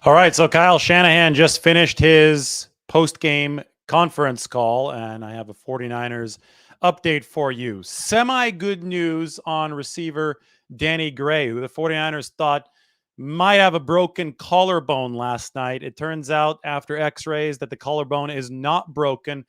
All right, so Kyle Shanahan just finished his post-game conference call, and I have a 49ers update for you. Semi-good news on receiver Danny Gray, who the 49ers thought might have a broken collarbone last night. It turns out after x-rays that the collarbone is not broken,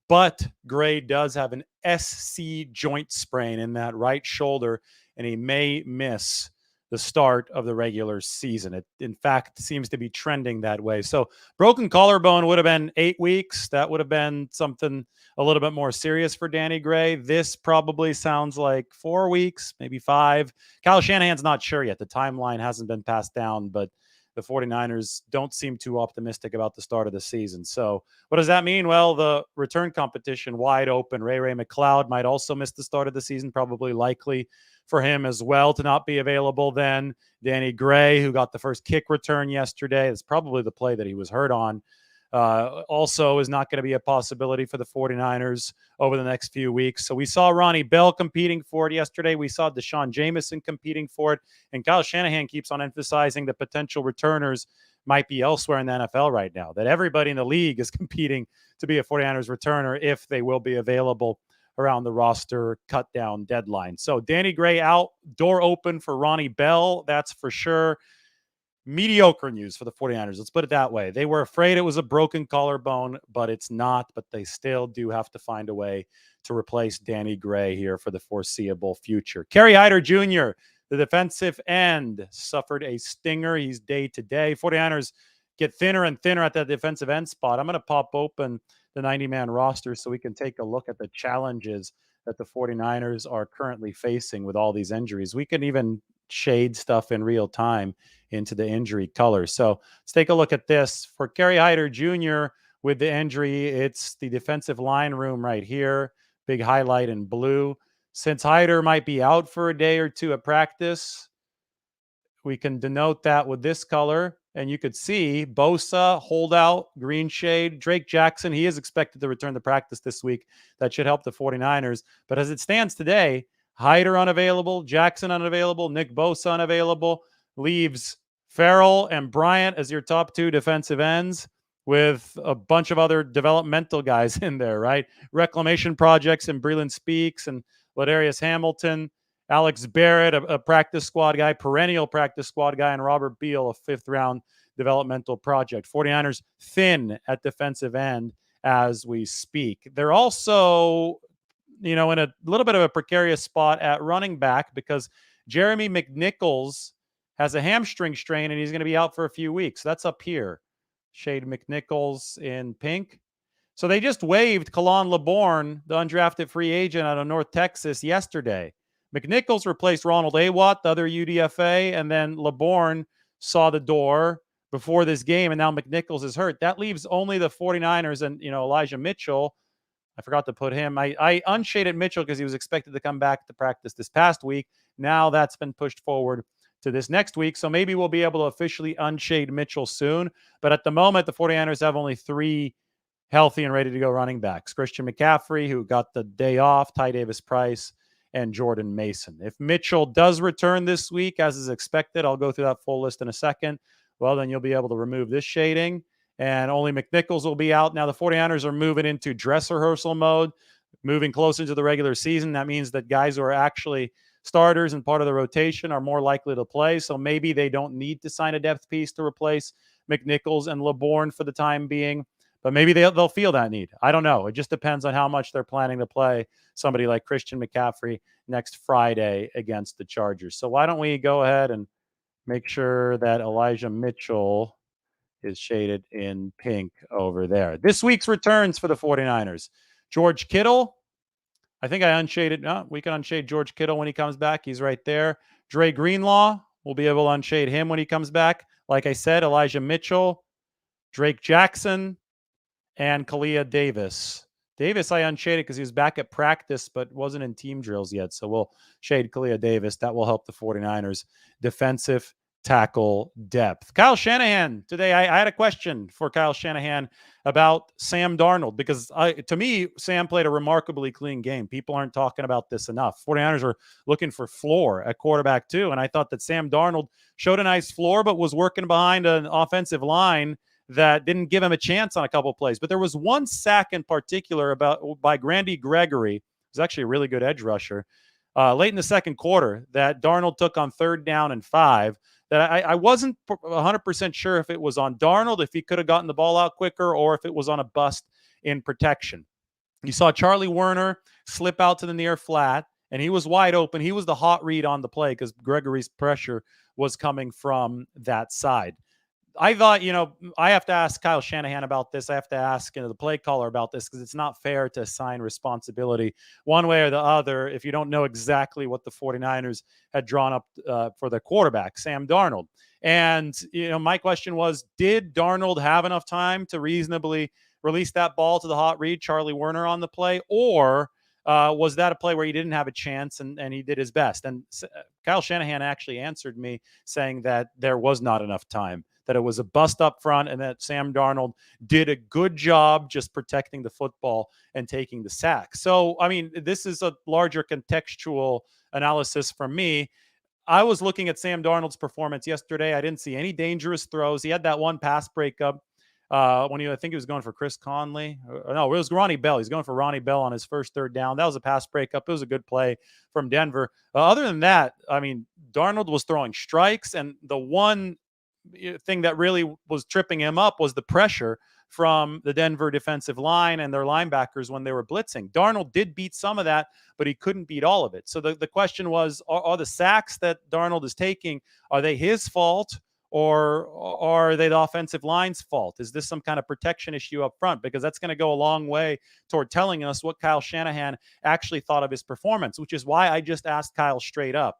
but Gray does have an SC joint sprain in that right shoulder, and he may miss the start of the regular season. It, in fact, seems to be trending that way. So, broken collarbone would have been 8 weeks. That would have been something a little bit more serious for Danny Gray. This probably sounds like 4 weeks, maybe 5. Kyle Shanahan's not sure yet. The timeline hasn't been passed down, but the 49ers don't seem too optimistic about the start of the season. So, what does that mean? Well, the return competition wide open. Ray McLeod might also miss the start of the season, probably likely for him as well to not be available then. Danny Gray, who got the first kick return yesterday, is probably the play that he was hurt on. Also is not going to be a possibility for the 49ers over the next few weeks. So we saw Ronnie Bell competing for it yesterday. We saw Deshaun Jameson competing for it. And Kyle Shanahan keeps on emphasizing that potential returners might be elsewhere in the NFL right now, that everybody in the league is competing to be a 49ers returner if they will be available around the roster cut down deadline. So Danny Gray out, door open for Ronnie Bell. That's for sure. Mediocre news for the 49ers. Let's put it that way. They were afraid it was a broken collarbone, but it's not. But they still do have to find a way to replace Danny Gray here for the foreseeable future. Kerry Hyder Jr., the defensive end, suffered a stinger. He's day to day. 49ers get thinner and thinner at that defensive end spot. I'm going to pop open the 90-man roster so we can take a look at the challenges that the 49ers are currently facing with all these injuries. We can even shade stuff in real time into the injury color. So let's take a look at this. For Kerry Hyder Jr. with the injury, it's the defensive line room right here. Big highlight in blue. Since Hyder might be out for a day or two at practice, we can denote that with this color. And you could see Bosa, holdout, green shade. Drake Jackson, he is expected to return to practice this week. That should help the 49ers. But as it stands today, Hyder unavailable, Jackson unavailable, Nick Bosa unavailable, leaves Farrell and Bryant as your top two defensive ends with a bunch of other developmental guys in there, right? Reclamation projects and Breland Speaks and Ladarius Hamilton, Alex Barrett, a practice squad guy, perennial practice squad guy, and Robert Beal, a fifth-round developmental project. 49ers thin at defensive end as we speak. They're also, in a little bit of a precarious spot at running back because Jeremy McNichols has a hamstring strain and he's going to be out for a few weeks. That's up here. Shade McNichols in pink. So they just waived Kalon LeBourne, the undrafted free agent out of North Texas, yesterday. McNichols replaced Ronald Awatt, the other UDFA, and then LeBourne saw the door before this game, and now McNichols is hurt. That leaves only the 49ers and, Elijah Mitchell. I forgot to put him. I unshaded Mitchell because he was expected to come back to practice this past week. Now that's been pushed forward to this next week. So maybe we'll be able to officially unshade Mitchell soon. But at the moment, the 49ers have only 3 healthy and ready to go running backs. Christian McCaffrey, who got the day off, Ty Davis-Price, and Jordan Mason. If Mitchell does return this week, as is expected, I'll go through that full list in a second. Well, then you'll be able to remove this shading, and only McNichols will be out. Now, the 49ers are moving into dress rehearsal mode, moving closer to the regular season. That means that guys who are actually starters and part of the rotation are more likely to play, so maybe they don't need to sign a depth piece to replace McNichols and LeBourne for the time being. But maybe they'll feel that need. I don't know. It just depends on how much they're planning to play somebody like Christian McCaffrey next Friday against the Chargers. So why don't we go ahead and make sure that Elijah Mitchell is shaded in pink over there. This week's returns for the 49ers. George Kittle. I think I unshaded. We can unshade George Kittle when he comes back. He's right there. Dre Greenlaw. We'll be able to unshade him when he comes back. Like I said, Elijah Mitchell, Drake Jackson, and Kalia Davis. Davis, I unshaded because he was back at practice, but wasn't in team drills yet. So we'll shade Kalia Davis. That will help the 49ers defensive tackle depth. Kyle Shanahan, today I had a question for Kyle Shanahan about Sam Darnold because to me, Sam played a remarkably clean game. People aren't talking about this enough. 49ers are looking for floor at quarterback too, and I thought that Sam Darnold showed a nice floor but was working behind an offensive line that didn't give him a chance on a couple of plays. But there was one sack in particular by Randy Gregory, who's actually a really good edge rusher, late in the second quarter that Darnold took on 3rd down and 5 that I wasn't 100% sure if it was on Darnold, if he could have gotten the ball out quicker, or if it was on a bust in protection. You saw Charlie Werner slip out to the near flat, and he was wide open. He was the hot read on the play because Gregory's pressure was coming from that side. I thought, I have to ask Kyle Shanahan about this. I have to ask the play caller about this because it's not fair to assign responsibility one way or the other if you don't know exactly what the 49ers had drawn up for the quarterback, Sam Darnold. And, my question was, did Darnold have enough time to reasonably release that ball to the hot read, Charlie Werner, on the play? Or was that a play where he didn't have a chance and he did his best? And Kyle Shanahan actually answered me saying that there was not enough time, that it was a bust up front, and that Sam Darnold did a good job just protecting the football and taking the sack. So, I mean, this is a larger contextual analysis from me. I was looking at Sam Darnold's performance yesterday. I didn't see any dangerous throws. He had that one pass breakup when I think he was going for Chris Conley. No, it was Ronnie Bell. He's going for Ronnie Bell on his first 3rd down. That was a pass breakup. It was a good play from Denver. Other than that, I mean, Darnold was throwing strikes, and the one thing that really was tripping him up was the pressure from the Denver defensive line and their linebackers when they were blitzing. Darnold did beat some of that, but he couldn't beat all of it. So the question was, are the sacks that Darnold is taking, are they his fault, or are they the offensive line's fault? Is this some kind of protection issue up front? Because that's going to go a long way toward telling us what Kyle Shanahan actually thought of his performance, which is why I just asked Kyle straight up,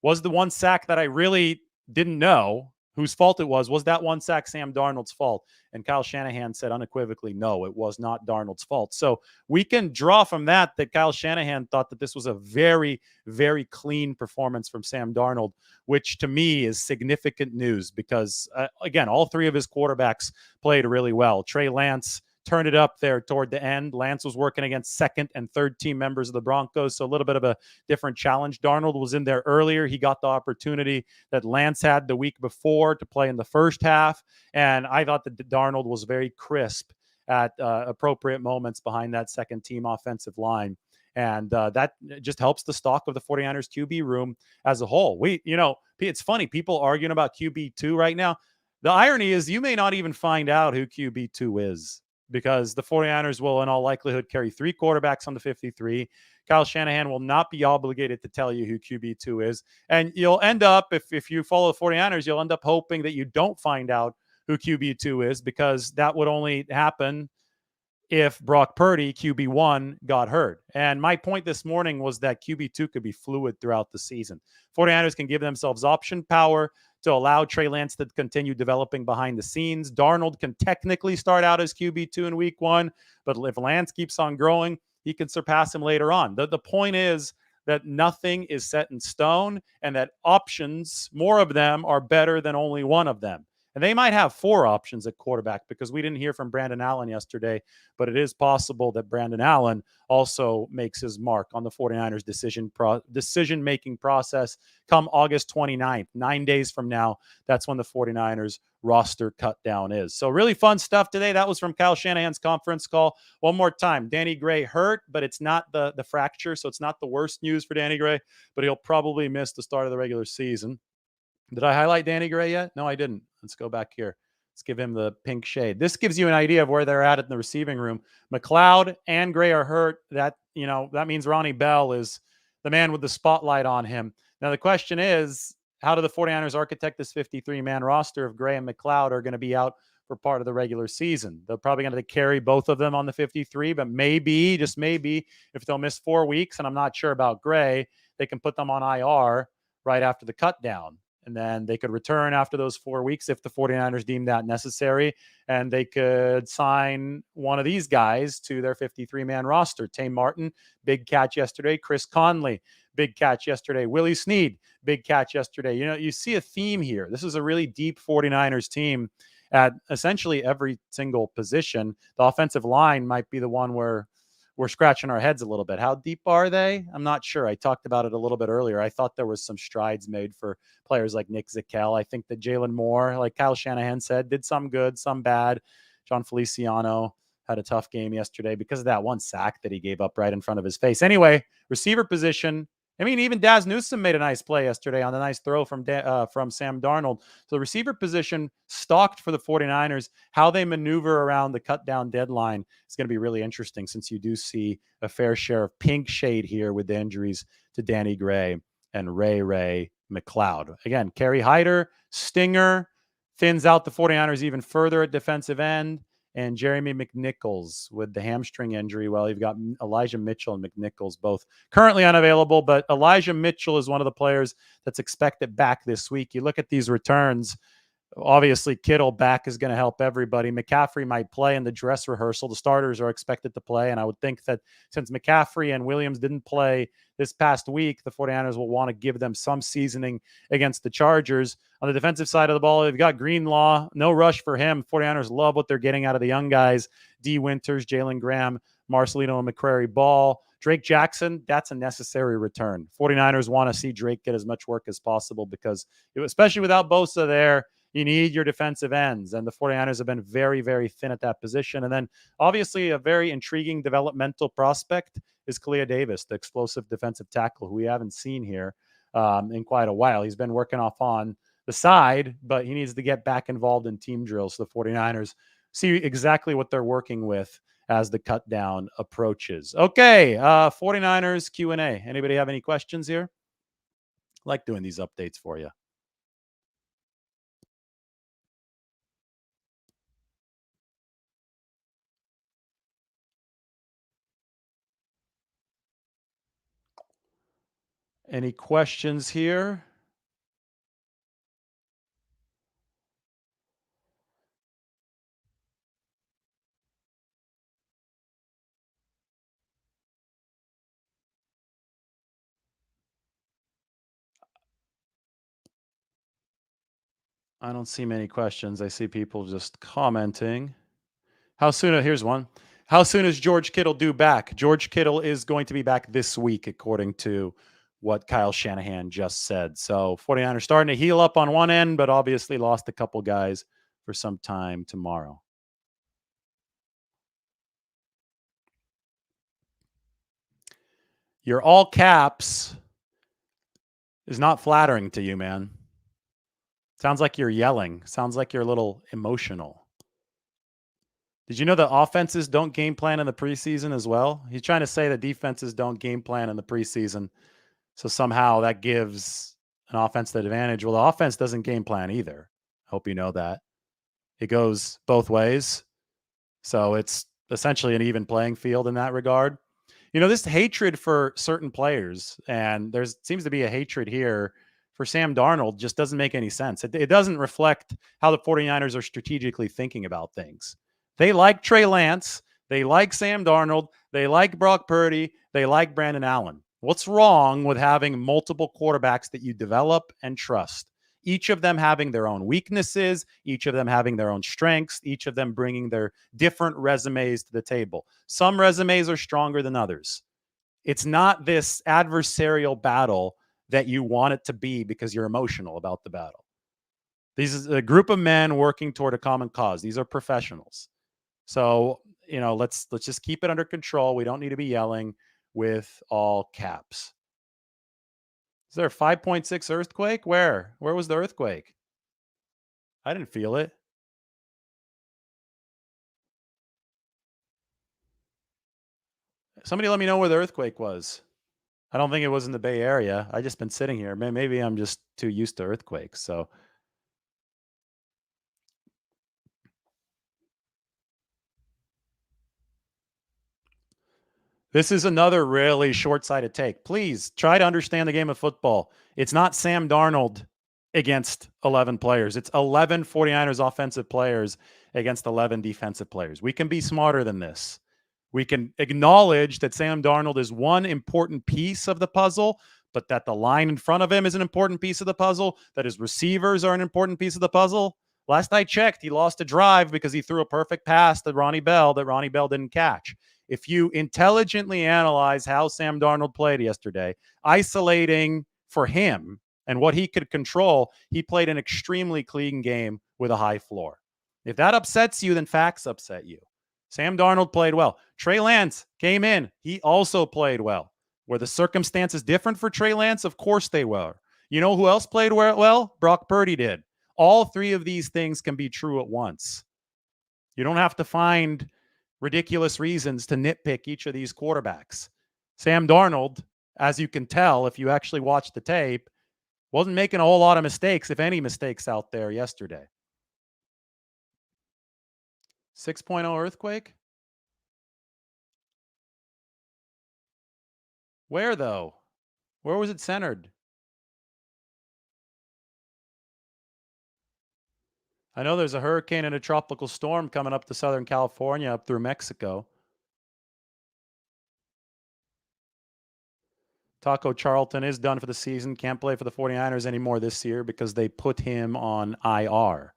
was the one sack that I really didn't know whose fault it was that one sack Sam Darnold's fault? And Kyle Shanahan said unequivocally, no, it was not Darnold's fault. So we can draw from that Kyle Shanahan thought that this was a very, very clean performance from Sam Darnold, which to me is significant news because, again, all 3 of his quarterbacks played really well. Trey Lance turned it up there toward the end. Lance was working against 2nd and 3rd team members of the Broncos, so a little bit of a different challenge. Darnold was in there earlier. He got the opportunity that Lance had the week before to play in the first half, and I thought that Darnold was very crisp at appropriate moments behind that 2nd team offensive line. And that just helps the stock of the 49ers QB room as a whole. It's funny, people arguing about QB2 right now. The irony is you may not even find out who QB2 is, because the 49ers will in all likelihood carry 3 quarterbacks on the 53. Kyle Shanahan will not be obligated to tell you who QB2 is. And you'll end up, if you follow the 49ers, you'll end up hoping that you don't find out who QB2 is, because that would only happen if Brock Purdy, QB1, got hurt. And my point this morning was that QB2 could be fluid throughout the season. 49ers can give themselves option power to allow Trey Lance to continue developing behind the scenes. Darnold can technically start out as QB2 in week 1, but if Lance keeps on growing, he can surpass him later on. The point is that nothing is set in stone, and that options, more of them, are better than only one of them. And they might have 4 options at quarterback, because we didn't hear from Brandon Allen yesterday, but it is possible that Brandon Allen also makes his mark on the 49ers decision-making process come August 29th, 9 days from now. That's when the 49ers roster cut down is. So really fun stuff today. That was from Kyle Shanahan's conference call. One more time, Danny Gray hurt, but it's not the fracture, so it's not the worst news for Danny Gray, but he'll probably miss the start of the regular season. Did I highlight Danny Gray yet? No, I didn't. Let's go back here. Let's give him the pink shade. This gives you an idea of where they're at in the receiving room. McLeod and Gray are hurt. That means Ronnie Bell is the man with the spotlight on him. Now, the question is, how do the 49ers architect this 53-man roster if Gray and McLeod are going to be out for part of the regular season? They're probably going to carry both of them on the 53, but maybe, just maybe, if they'll miss 4 weeks, and I'm not sure about Gray, they can put them on IR right after the cut down. And then they could return after those 4 weeks if the 49ers deem that necessary. And they could sign one of these guys to their 53-man roster. Tame Martin, big catch yesterday. Chris Conley, big catch yesterday. Willie Snead, big catch yesterday. You see a theme here. This is a really deep 49ers team at essentially every single position. The offensive line might be the one where we're scratching our heads a little bit. How deep are they? I'm not sure. I talked about it a little bit earlier. I thought there was some strides made for players like Nick Zakelj. I think that Jalen Moore, like Kyle Shanahan said, did some good, some bad. John Feliciano had a tough game yesterday because of that one sack that he gave up right in front of his face. Anyway, receiver position. I mean, even Daz Newsome made a nice play yesterday on the nice throw from Sam Darnold. So the receiver position stocked for the 49ers. How they maneuver around the cut down deadline is going to be really interesting, since you do see a fair share of pink shade here with the injuries to Danny Gray and Ray McLeod. Again, Kerry Hyder, stinger, thins out the 49ers even further at defensive end. And Jeremy McNichols with the hamstring injury. Well, you've got Elijah Mitchell and McNichols both currently unavailable, but Elijah Mitchell is one of the players that's expected back this week. You look at these returns. Obviously, Kittle back is going to help everybody. McCaffrey might play in the dress rehearsal. The starters are expected to play, and I would think that since McCaffrey and Williams didn't play this past week, the 49ers will want to give them some seasoning against the Chargers. On the defensive side of the ball, they've got Greenlaw. No rush for him. 49ers love what they're getting out of the young guys. D. Winters, Jalen Graham, Marcelino, and McCrary Ball. Drake Jackson, that's a necessary return. 49ers want to see Drake get as much work as possible because, especially without Bosa there, you need your defensive ends, and the 49ers have been very, very thin at that position. And then obviously a very intriguing developmental prospect is Kalia Davis, the explosive defensive tackle who we haven't seen here in quite a while. He's been working off on the side, but he needs to get back involved in team drills so the 49ers see exactly what they're working with as the cut down approaches. Okay, 49ers Q&A. Anybody have any questions here? I like doing these updates for you. Any questions here? I don't see many questions. I see people just commenting. Here's one. How soon is George Kittle due back? George Kittle is going to be back this week, according to what Kyle Shanahan just said. So 49ers starting to heal up on one end, but obviously lost a couple guys for some time tomorrow. Your all caps is not flattering to you, man. Sounds like you're yelling. Sounds like you're a little emotional. Did you know that offenses don't game plan in the preseason as well? He's trying to say that defenses don't game plan in the preseason. So somehow that gives an offense the advantage. Well, the offense doesn't game plan either. I hope you know that. It goes both ways. So it's essentially an even playing field in that regard. This hatred for certain players, and there seems to be a hatred here for Sam Darnold, just doesn't make any sense. It doesn't reflect how the 49ers are strategically thinking about things. They like Trey Lance. They like Sam Darnold. They like Brock Purdy. They like Brandon Allen. What's wrong with having multiple quarterbacks that you develop and trust? Each of them having their own weaknesses, each of them having their own strengths, each of them bringing their different resumes to the table. Some resumes are stronger than others. It's not this adversarial battle that you want it to be because you're emotional about the battle. This is a group of men working toward a common cause. These are professionals. So, let's just keep it under control. We don't need to be yelling with all caps. Is there a 5.6 earthquake? Where? Where was the earthquake? I didn't feel it. Somebody let me know where the earthquake was. I don't think it was in the Bay Area. I just been sitting here. Maybe I'm just too used to earthquakes. So this is another really short-sighted take. Please try to understand the game of football. It's not Sam Darnold against 11 players. It's 11 49ers offensive players against 11 defensive players. We can be smarter than this. We can acknowledge that Sam Darnold is one important piece of the puzzle, but that the line in front of him is an important piece of the puzzle, that his receivers are an important piece of the puzzle. Last I checked, he lost a drive because he threw a perfect pass to Ronnie Bell that Ronnie Bell didn't catch. If you intelligently analyze how Sam Darnold played yesterday, isolating for him and what he could control, he played an extremely clean game with a high floor. If that upsets you, then facts upset you. Sam Darnold played well. Trey Lance came in. He also played well. Were the circumstances different for Trey Lance? Of course they were. You know who else played well? Brock Purdy did. All three of these things can be true at once. You don't have to find ridiculous reasons to nitpick each of these quarterbacks. Sam Darnold, as you can tell if you actually watch the tape, wasn't making a whole lot of mistakes, if any mistakes out there yesterday. 6.0 earthquake? Where, though? Where was it centered? I know there's a hurricane and a tropical storm coming up to Southern California, up through Mexico. Taco Charlton is done for the season. Can't play for the 49ers anymore this year because they put him on IR.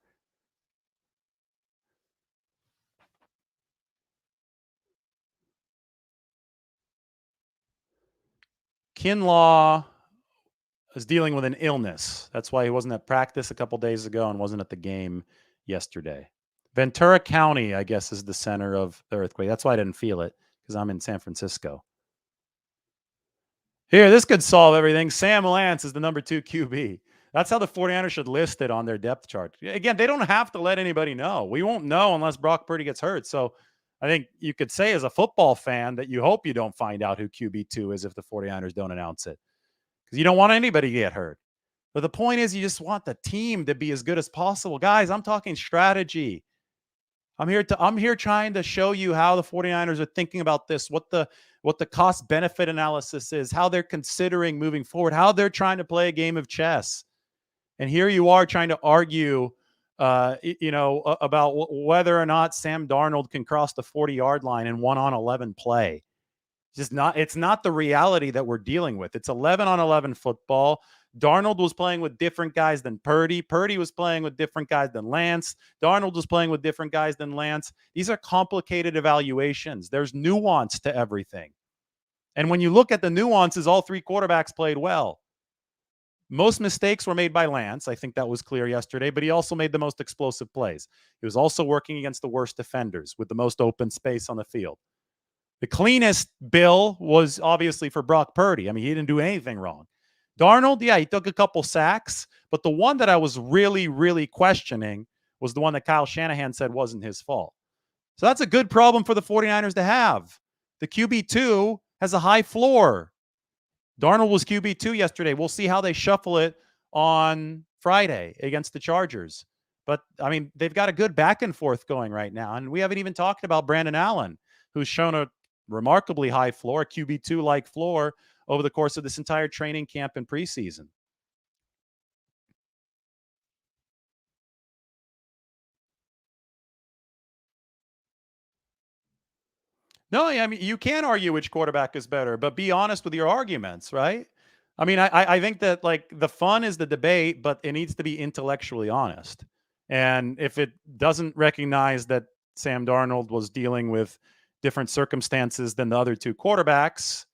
Kinlaw is dealing with an illness. That's why he wasn't at practice a couple days ago and wasn't at the game yesterday. Ventura County, I guess, is the center of the earthquake. That's why I didn't feel it, because I'm in San Francisco. Here, this could solve everything. Sam Lance is the number 2 QB. That's how the 49ers should list it on their depth chart. Again, they don't have to let anybody know. We won't know unless Brock Purdy gets hurt. So I think you could say as a football fan that you hope you don't find out who QB2 is if the 49ers don't announce it, because you don't want anybody to get hurt. But the point is, you just want the team to be as good as possible. Guys, I'm talking strategy. I'm here trying to show you how the 49ers are thinking about this, what the cost benefit analysis is, how they're considering moving forward, how they're trying to play a game of chess. And here you are trying to argue about whether or not Sam Darnold can cross the 40-yard line in 1-on-11 play. It's not the reality that we're dealing with. It's 11-on-11 football. Darnold was playing with different guys than Purdy. Purdy was playing with different guys than Lance. Darnold was playing with different guys than Lance. These are complicated evaluations. There's nuance to everything. And when you look at the nuances, all three quarterbacks played well. Most mistakes were made by Lance. I think that was clear yesterday, but he also made the most explosive plays. He was also working against the worst defenders with the most open space on the field. The cleanest bill was obviously for Brock Purdy. I mean, he didn't do anything wrong. Darnold, yeah, he took a couple sacks, but the one that I was really, really questioning was the one that Kyle Shanahan said wasn't his fault. So that's a good problem for the 49ers to have. The QB2 has a high floor. Darnold was QB2 yesterday. We'll see how they shuffle it on Friday against the Chargers. But, I mean, they've got a good back and forth going right now. And we haven't even talked about Brandon Allen, who's shown a remarkably high floor, QB2-like floor over the course of this entire training camp and preseason. No, I mean, you can argue which quarterback is better, but be honest with your arguments, right? I mean, I think that, like, the fun is the debate, but it needs to be intellectually honest. And if it doesn't recognize that Sam Darnold was dealing with different circumstances than the other two quarterbacks,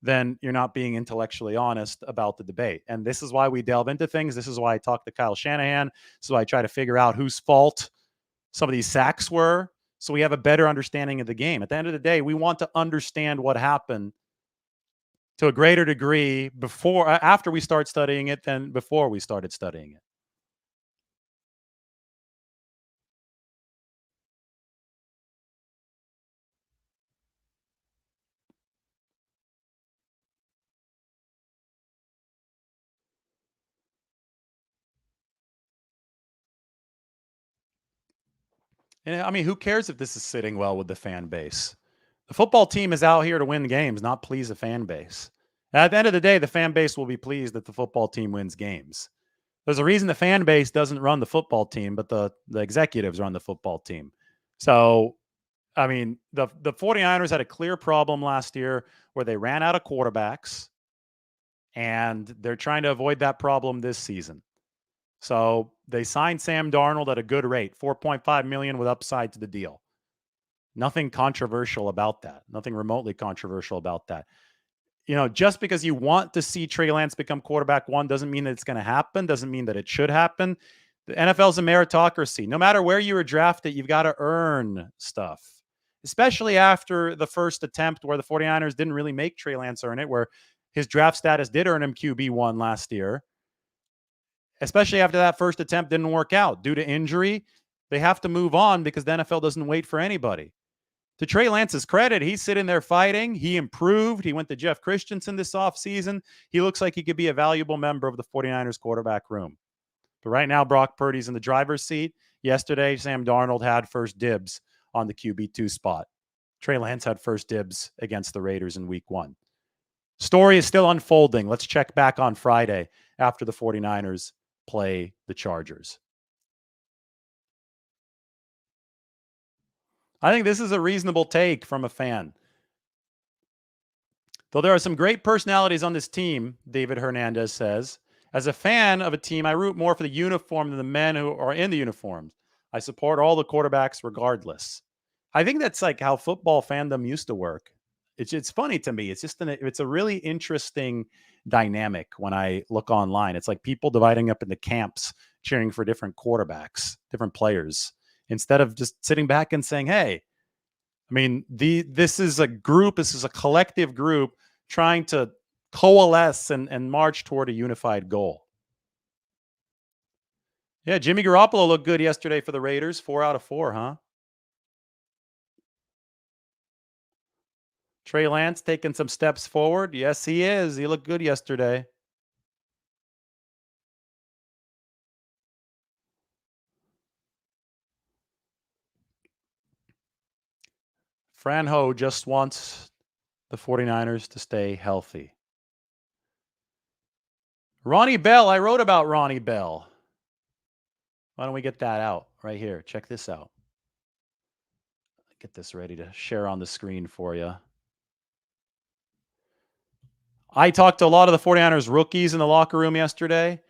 then you're not being intellectually honest about the debate. And this is why we delve into things. This is why I talk to Kyle Shanahan. So I try to figure out whose fault some of these sacks were, so we have a better understanding of the game. At the end of the day, we want to understand what happened to a greater degree after we start studying it than before we started studying it. And I mean, who cares if this is sitting well with the fan base? The football team is out here to win games, not please a fan base. At the end of the day, the fan base will be pleased that the football team wins games. There's a reason the fan base doesn't run the football team, but the executives run the football team. So, I mean, the 49ers had a clear problem last year where they ran out of quarterbacks and they're trying to avoid that problem this season. So they signed Sam Darnold at a good rate, $4.5 million with upside to the deal. Nothing controversial about that. Nothing remotely controversial about that. Just because you want to see Trey Lance become quarterback one doesn't mean that it's going to happen, doesn't mean that it should happen. The NFL's a meritocracy. No matter where you were drafted, you've got to earn stuff, especially after the first attempt where the 49ers didn't really make Trey Lance earn it, where his draft status did earn him QB1 last year. Especially after that first attempt didn't work out due to injury, they have to move on because the NFL doesn't wait for anybody. To Trey Lance's credit, he's sitting there fighting. He improved. He went to Jeff Christensen this offseason. He looks like he could be a valuable member of the 49ers quarterback room. But right now, Brock Purdy's in the driver's seat. Yesterday, Sam Darnold had first dibs on the QB2 spot. Trey Lance had first dibs against the Raiders in week 1. Story is still unfolding. Let's check back on Friday after the 49ers play the Chargers. I think this is a reasonable take from a fan. Though there are some great personalities on this team, David Hernandez says, as a fan of a team, I root more for the uniform than the men who are in the uniforms. I support all the quarterbacks regardless. I think that's like how football fandom used to work. It's funny to me. It's a really interesting dynamic when I look online. It's like people dividing up into camps, cheering for different quarterbacks, different players, instead of just sitting back and saying, hey, I mean, this is a group, this is a collective group trying to coalesce and march toward a unified goal. Yeah, Jimmy Garoppolo looked good yesterday for the Raiders. 4 out of 4, huh? Trey Lance taking some steps forward. Yes, he is. He looked good yesterday. Franho just wants the 49ers to stay healthy. Ronnie Bell. I wrote about Ronnie Bell. Why don't we get that out right here? Check this out. Get this ready to share on the screen for you. I talked to a lot of the 49ers rookies in the locker room yesterday.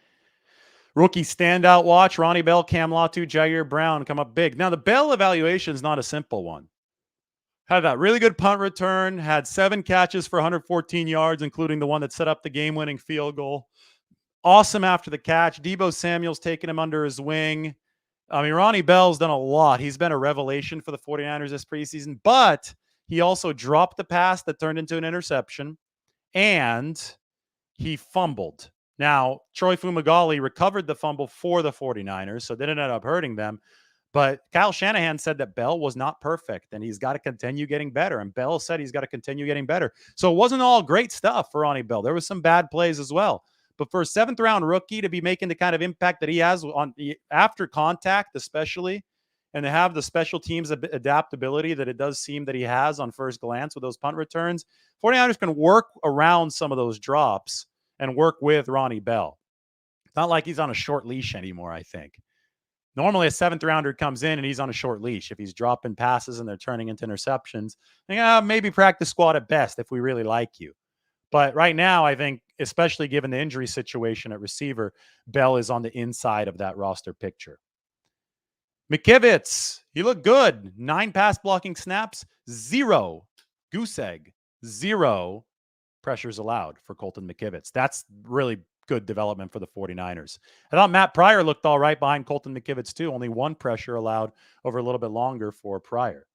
Rookie standout watch, Ronnie Bell, Cam Latu, Jair Brown come up big. Now, the Bell evaluation is not a simple one. Had that really good punt return, had 7 catches for 114 yards, including the one that set up the game-winning field goal. Awesome after the catch. Deebo Samuel's taking him under his wing. I mean, Ronnie Bell's done a lot. He's been a revelation for the 49ers this preseason, but he also dropped the pass that turned into an interception, and he fumbled. Now, Troy Fumagalli recovered the fumble for the 49ers, so it didn't end up hurting them. But Kyle Shanahan said that Bell was not perfect, and he's got to continue getting better. And Bell said he's got to continue getting better. So it wasn't all great stuff for Ronnie Bell. There was some bad plays as well. But for a 7th-round rookie to be making the kind of impact that he has on after contact, especially, and to have the special teams adaptability that it does seem that he has on first glance with those punt returns, 49ers can work around some of those drops and work with Ronnie Bell. It's not like he's on a short leash anymore, I think. Normally, a 7th-rounder comes in and he's on a short leash. If he's dropping passes and they're turning into interceptions, maybe practice squad at best if we really like you. But right now, I think, especially given the injury situation at receiver, Bell is on the inside of that roster picture. McKivitz, he looked good. 9 pass blocking snaps, 0 goose egg, 0 pressures allowed for Colton McKivitz. That's really good development for the 49ers. I thought Matt Pryor looked all right behind Colton McKivitz too. Only 1 pressure allowed over a little bit longer for Pryor.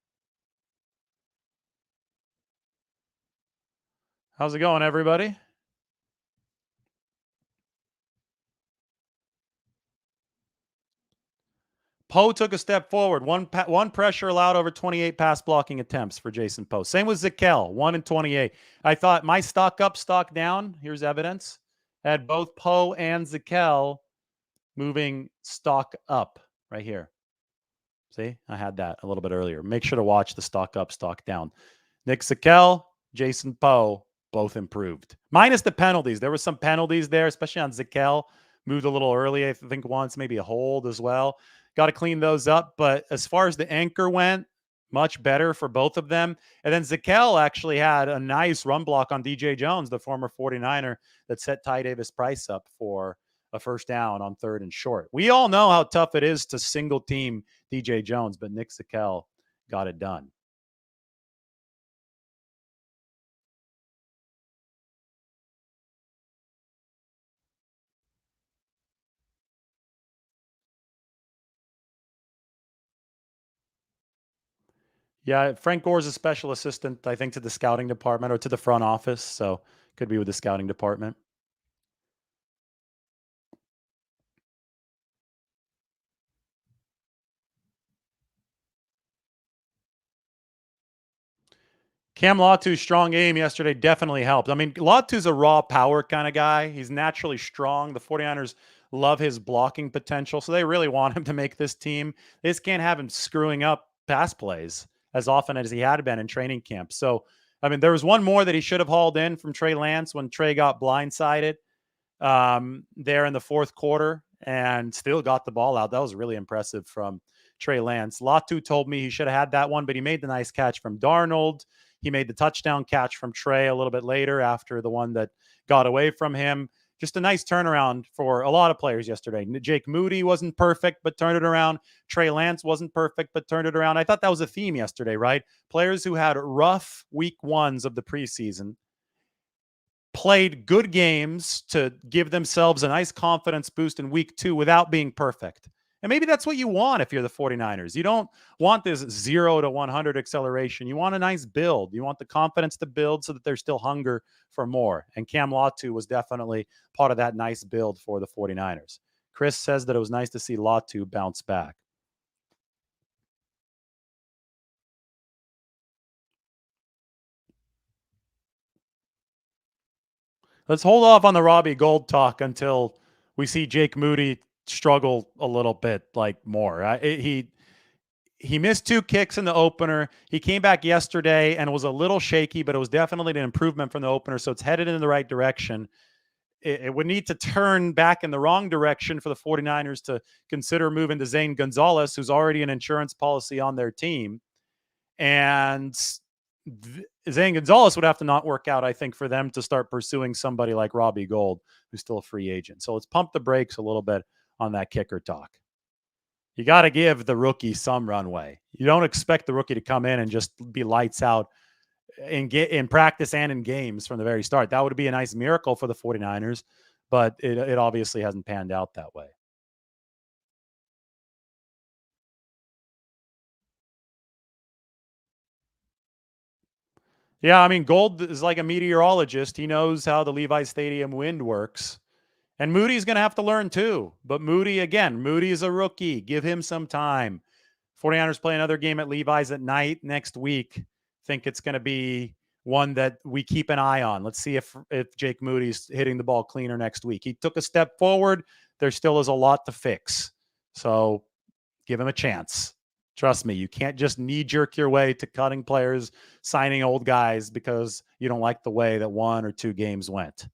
How's it going, everybody? Poe took a step forward. One pressure allowed over 28 pass blocking attempts for Jason Poe. Same with Zakel, 1 in 28. I thought my stock up, stock down. Here's evidence. Had both Poe and Zakel moving stock up right here. See, I had that a little bit earlier. Make sure to watch the stock up, stock down. Nick Zakel, Jason Poe, both improved. Minus the penalties. There were some penalties there, especially on Zakel. Moved a little early, I think once, maybe a hold as well. Got to clean those up. But as far as the anchor went, much better for both of them. And then Zakel actually had a nice run block on DJ Jones, the former 49er, that set Ty Davis Price up for a first down on 3rd and short. We all know how tough it is to single team DJ Jones, but Nick Zakel got it done. Yeah, Frank Gore's a special assistant, I think, to the scouting department or to the front office. So could be with the scouting department. Cam Latu's strong game yesterday definitely helped. I mean, Latu's a raw power kind of guy. He's naturally strong. The 49ers love his blocking potential, so they really want him to make this team. They just can't have him screwing up pass plays as often as he had been in training camp. So, I mean, there was one more that he should have hauled in from Trey Lance when Trey got blindsided there in the fourth quarter and still got the ball out. That was really impressive from Trey Lance. Latu told me he should have had that one, but he made the nice catch from Darnold. He made the touchdown catch from Trey a little bit later after the one that got away from him. Just a nice turnaround for a lot of players yesterday. Jake Moody wasn't perfect, but turned it around. Trey Lance wasn't perfect, but turned it around. I thought that was a theme yesterday, right? Players who had rough week ones of the preseason played good games to give themselves a nice confidence boost in week 2 without being perfect. And maybe that's what you want if you're the 49ers. You don't want this 0 to 100 acceleration. You want a nice build. You want the confidence to build so that there's still hunger for more. And Cam Latu was definitely part of that nice build for the 49ers. Chris says that it was nice to see Latu bounce back. Let's hold off on the Robbie Gould talk until we see Jake Moody struggle a little bit like more. He missed 2 kicks in the opener. He came back yesterday and was a little shaky, but it was definitely an improvement from the opener. So it's headed in the right direction. It would need to turn back in the wrong direction for the 49ers to consider moving to Zane Gonzalez, who's already an insurance policy on their team. And Zane Gonzalez would have to not work out, I think, for them to start pursuing somebody like Robbie Gould, who's still a free agent. So let's pump the brakes a little bit on that kicker talk. You got to give the rookie some runway. You don't expect the rookie to come in and just be lights out in practice and in games from the very start. That would be a nice miracle for the 49ers, but it obviously hasn't panned out that way. Yeah, I mean, Gold is like a meteorologist. He knows how the Levi Stadium wind works. And Moody's going to have to learn too. But Moody, again, Moody is a rookie. Give him some time. 49ers play another game at Levi's at night next week. Think it's going to be one that we keep an eye on. Let's see if Jake Moody's hitting the ball cleaner next week. He took a step forward. There still is a lot to fix. So give him a chance. Trust me, you can't just knee jerk your way to cutting players, signing old guys because you don't like the way that 1 or 2 games went.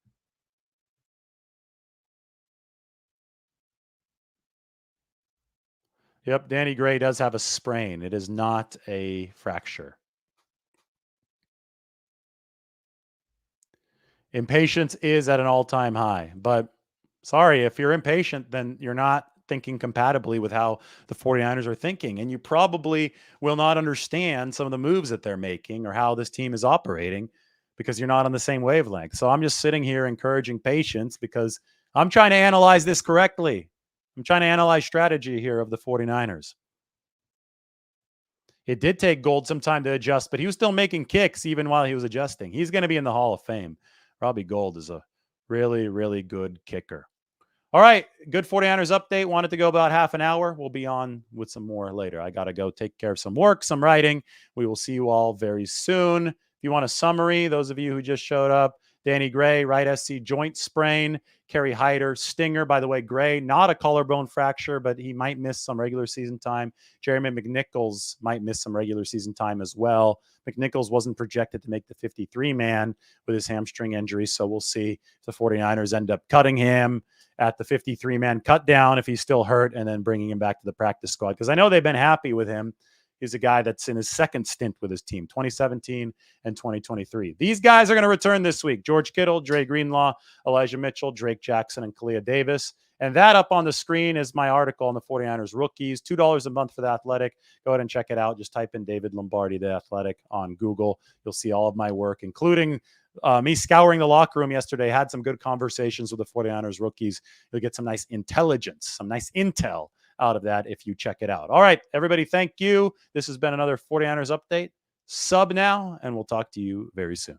Yep, Danny Gray does have a sprain. It is not a fracture. Impatience is at an all-time high, but sorry, if you're impatient, then you're not thinking compatibly with how the 49ers are thinking. And you probably will not understand some of the moves that they're making or how this team is operating because you're not on the same wavelength. So I'm just sitting here encouraging patience because I'm trying to analyze this correctly. I'm trying to analyze strategy here of the 49ers. It did take Gold some time to adjust, but he was still making kicks even while he was adjusting. He's going to be in the Hall of Fame. Robbie Gould is a really, really good kicker. All right, good 49ers update. Wanted to go about half an hour. We'll be on with some more later. I got to go take care of some work, some writing. We will see you all very soon. If you want a summary, those of you who just showed up, Danny Gray, right SC joint sprain. Kerry Hyder, stinger. By the way, Gray, not a collarbone fracture, but he might miss some regular season time. Jeremy McNichols might miss some regular season time as well. McNichols wasn't projected to make the 53-man with his hamstring injury, so we'll see if the 49ers end up cutting him at the 53-man cut down if he's still hurt and then bringing him back to the practice squad. Because I know they've been happy with him He's a guy that's in his second stint with his team, 2017 and 2023. These guys are going to return this week. George Kittle, Dre Greenlaw, Elijah Mitchell, Drake Jackson, and Kalia Davis. And that up on the screen is my article on the 49ers rookies. $2 a month for The Athletic. Go ahead and check it out. Just type in David Lombardi, The Athletic on Google. You'll see all of my work, including me scouring the locker room yesterday. Had some good conversations with the 49ers rookies. You'll get some nice intelligence, some nice intel out of that if you check it out. All right, everybody, thank you. This has been another 49ers update. Sub now, and we'll talk to you very soon.